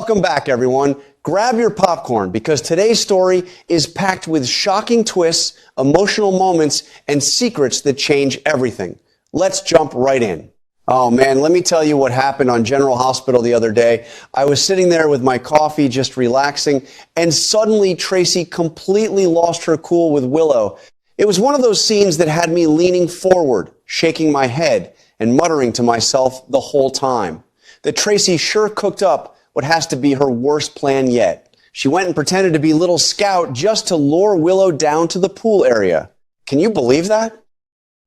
Welcome back, everyone. Grab your popcorn because today's story is packed with shocking twists, emotional moments, and secrets that change everything. Let's jump right in. Oh man, let me tell you what happened on General Hospital the other day. I was sitting there with my coffee, just relaxing, and suddenly Tracy completely lost her cool with Willow. It was one of those scenes that had me leaning forward, shaking my head, and muttering to myself the whole time that Tracy sure cooked up what has to be her worst plan yet. She went and pretended to be little Scout just to lure Willow down to the pool area. Can you believe that?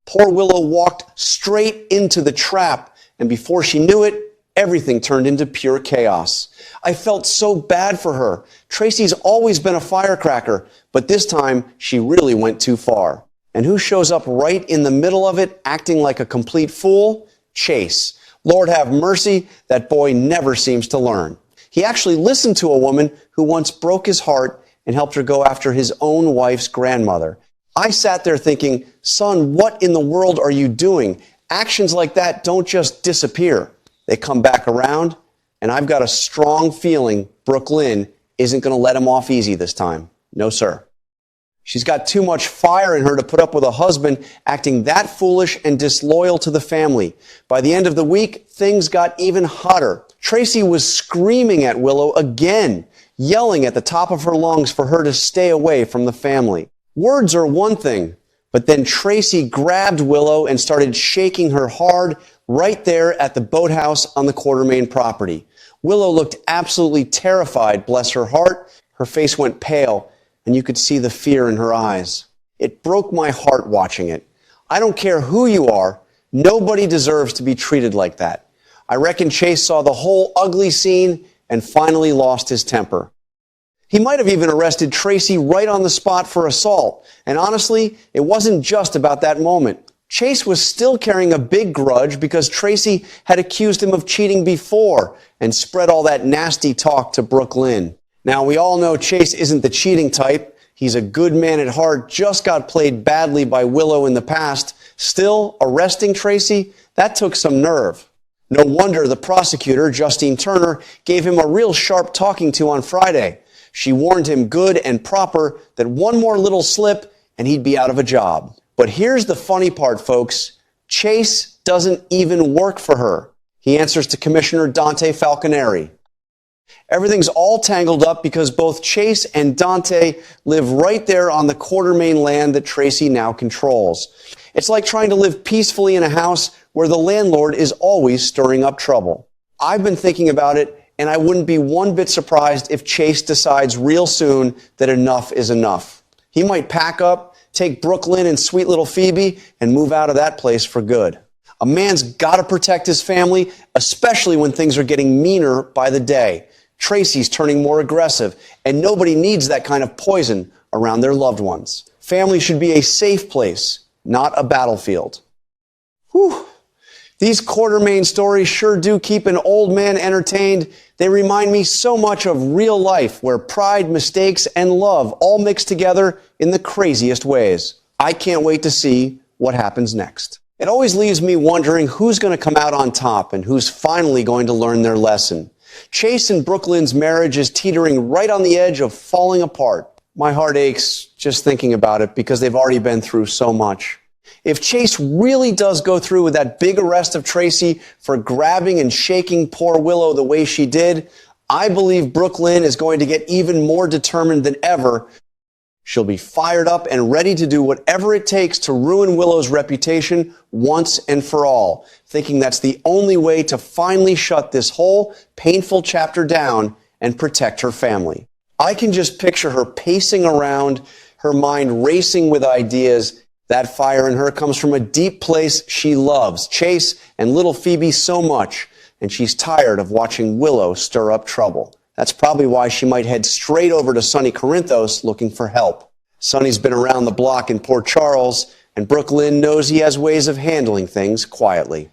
Poor Willow walked straight into the trap, and before she knew it, everything turned into pure chaos. I felt so bad for her. Tracy's always been a firecracker, but this time she really went too far. And who shows up right in the middle of it, acting like a complete fool? Chase. Lord have mercy, that boy never seems to learn. He actually listened to a woman who once broke his heart and helped her go after his own wife's grandmother. I sat there thinking, son, what in the world are you doing? Actions like that don't just disappear. They come back around, and I've got a strong feeling Brook isn't going to let him off easy this time. No, sir. She's got too much fire in her to put up with a husband acting that foolish and disloyal to the family. By the end of the week, things got even hotter. Tracy was screaming at Willow again, yelling at the top of her lungs for her to stay away from the family. Words are one thing, but then Tracy grabbed Willow and started shaking her hard right there at the boathouse on the Quartermain property. Willow looked absolutely terrified, bless her heart. Her face went pale, and you could see the fear in her eyes. It broke my heart watching it. I don't care who you are, nobody deserves to be treated like that. I reckon Chase saw the whole ugly scene and finally lost his temper. He might have even arrested Tracy right on the spot for assault. And honestly, it wasn't just about that moment. Chase was still carrying a big grudge because Tracy had accused him of cheating before and spread all that nasty talk to Brook. Now, we all know Chase isn't the cheating type. He's a good man at heart, just got played badly by Willow in the past. Still, arresting Tracy, that took some nerve. No wonder the prosecutor, Justine Turner, gave him a real sharp talking to on Friday. She warned him good and proper that one more little slip and he'd be out of a job. But here's the funny part, folks. Chase doesn't even work for her. He answers to Commissioner Dante Falconeri. Everything's all tangled up because both Chase and Dante live right there on the Quartermain land that Tracy now controls. It's like trying to live peacefully in a house where the landlord is always stirring up trouble. I've been thinking about it, and I wouldn't be one bit surprised if Chase decides real soon that enough is enough. He might pack up, take Brook and sweet little Phoebe, and move out of that place for good. A man's got to protect his family, especially when things are getting meaner by the day. Tracy's turning more aggressive, and nobody needs that kind of poison around their loved ones. Family should be a safe place, not a battlefield. Whew. These Quartermain stories sure do keep an old man entertained. They remind me so much of real life, where pride, mistakes, and love all mix together in the craziest ways. I can't wait to see what happens next. It always leaves me wondering who's going to come out on top and who's finally going to learn their lesson. Chase and Brook marriage is teetering right on the edge of falling apart. My heart aches just thinking about it because they've already been through so much. If Chase really does go through with that big arrest of Tracy for grabbing and shaking poor Willow the way she did, I believe Brook is going to get even more determined than ever. She'll be fired up and ready to do whatever it takes to ruin Willow's reputation once and for all, thinking that's the only way to finally shut this whole painful chapter down and protect her family. I can just picture her pacing around, her mind racing with ideas. That fire in her comes from a deep place she loves Chase and little Phoebe so much, and she's tired of watching Willow stir up trouble. That's probably why she might head straight over to Sonny Corinthos looking for help. Sonny's been around the block in Port Charles, and Brook knows he has ways of handling things quietly.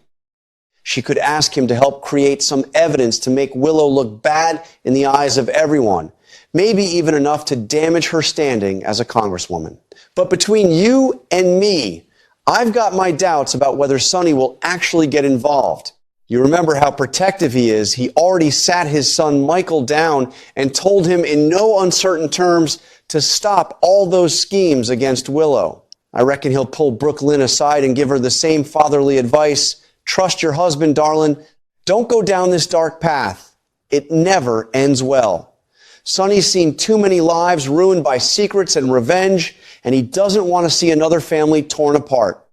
She could ask him to help create some evidence to make Willow look bad in the eyes of everyone, maybe even enough to damage her standing as a congresswoman. But between you and me, I've got my doubts about whether Sonny will actually get involved. You remember how protective he is. He already sat his son Michael down and told him in no uncertain terms to stop all those schemes against Willow. I reckon he'll pull Brook Lynn aside and give her the same fatherly advice. Trust your husband, darling. Don't go down this dark path. It never ends well. Sonny's seen too many lives ruined by secrets and revenge, and he doesn't want to see another family torn apart.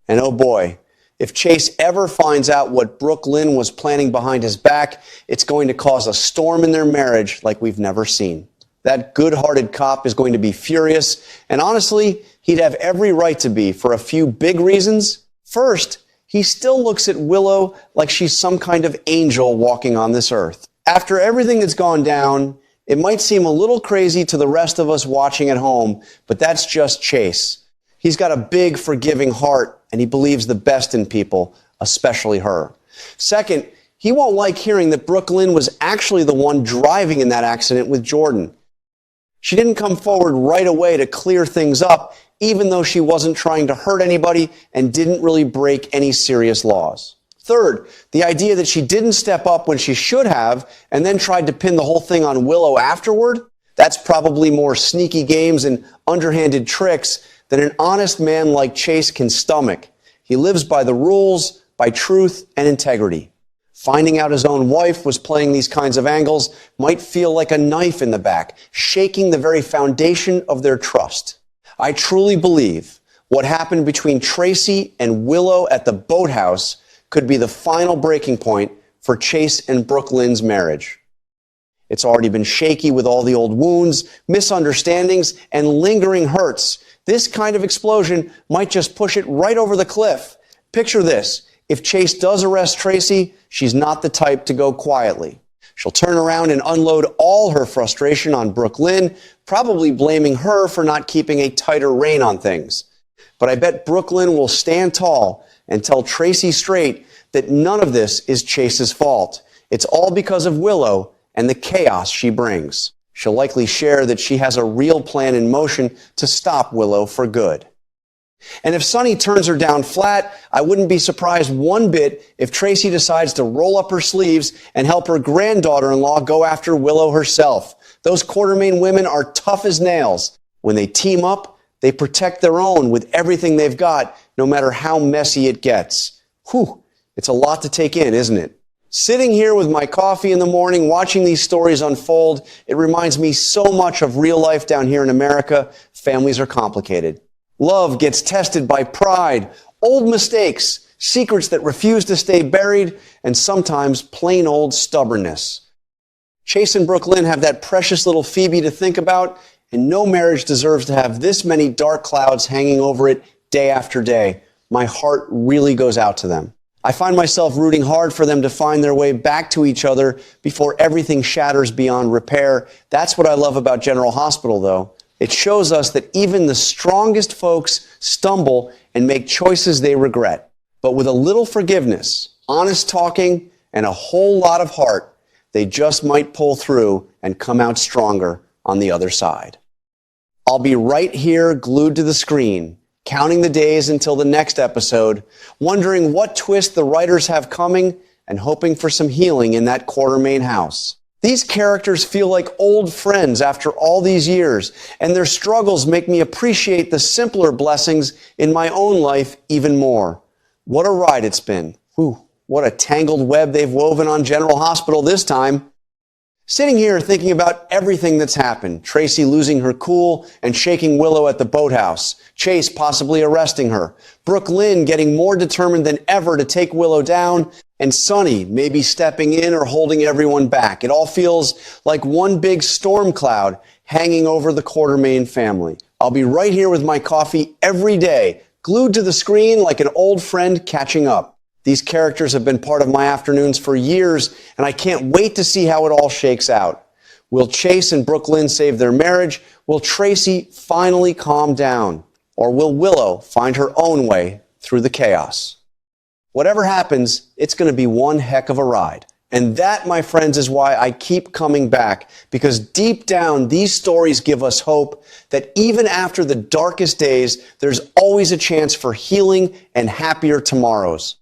And oh boy, if Chase ever finds out what Brook Lynn was planning behind his back, it's going to cause a storm in their marriage like we've never seen. That good-hearted cop is going to be furious, and honestly, he'd have every right to be for a few big reasons. First, he still looks at Willow like she's some kind of angel walking on this earth. After everything that's gone down, it might seem a little crazy to the rest of us watching at home, but that's just Chase. He's got a big, forgiving heart, and he believes the best in people, especially her. Second, he won't like hearing that Brook Lynn was actually the one driving in that accident with Jordan. She didn't come forward right away to clear things up, even though she wasn't trying to hurt anybody and didn't really break any serious laws. Third, the idea that she didn't step up when she should have and then tried to pin the whole thing on Willow afterward, that's probably more sneaky games and underhanded tricks than an honest man like Chase can stomach. He lives by the rules, by truth and integrity. Finding out his own wife was playing these kinds of angles might feel like a knife in the back, shaking the very foundation of their trust. I truly believe what happened between Tracy and Willow at the boathouse could be the final breaking point for Chase and Brook Lynn's marriage. It's already been shaky with all the old wounds, misunderstandings, and lingering hurts. This kind of explosion might just push it right over the cliff. Picture this. If Chase does arrest Tracy, she's not the type to go quietly. She'll turn around and unload all her frustration on Brook Lynn, probably blaming her for not keeping a tighter rein on things. But I bet Brook Lynn will stand tall and tell Tracy straight that none of this is Chase's fault. It's all because of Willow and the chaos she brings. She'll likely share that she has a real plan in motion to stop Willow for good. And if Sonny turns her down flat, I wouldn't be surprised one bit if Tracy decides to roll up her sleeves and help her granddaughter-in-law go after Willow herself. Those Quartermain women are tough as nails. When they team up, they protect their own with everything they've got, no matter how messy it gets. Whew, it's a lot to take in, isn't it? Sitting here with my coffee in the morning, watching these stories unfold, it reminds me so much of real life down here in America. Families are complicated. Love gets tested by pride, old mistakes, secrets that refuse to stay buried, and sometimes plain old stubbornness. Chase and Brook Lynn have that precious little Phoebe to think about, and no marriage deserves to have this many dark clouds hanging over it day after day. My heart really goes out to them. I find myself rooting hard for them to find their way back to each other before everything shatters beyond repair. That's what I love about General Hospital, though. It shows us that even the strongest folks stumble and make choices they regret. But with a little forgiveness, honest talking, and a whole lot of heart, they just might pull through and come out stronger on the other side. I'll be right here glued to the screen, counting the days until the next episode, wondering what twist the writers have coming and hoping for some healing in that Quartermain house. These characters feel like old friends after all these years, and their struggles make me appreciate the simpler blessings in my own life even more. What a ride it's been. Whew, what a tangled web they've woven on General Hospital this time. Sitting here thinking about everything that's happened, Tracy losing her cool and shaking Willow at the boathouse, Chase possibly arresting her, Brook Lynn getting more determined than ever to take Willow down, and Sonny maybe stepping in or holding everyone back. It all feels like one big storm cloud hanging over the Quartermain family. I'll be right here with my coffee every day, glued to the screen like an old friend catching up. These characters have been part of my afternoons for years, and I can't wait to see how it all shakes out. Will Chase and Brook Lynn save their marriage? Will Tracy finally calm down? Or will Willow find her own way through the chaos? Whatever happens, it's going to be one heck of a ride. And that, my friends, is why I keep coming back, because deep down, these stories give us hope that even after the darkest days, there's always a chance for healing and happier tomorrows.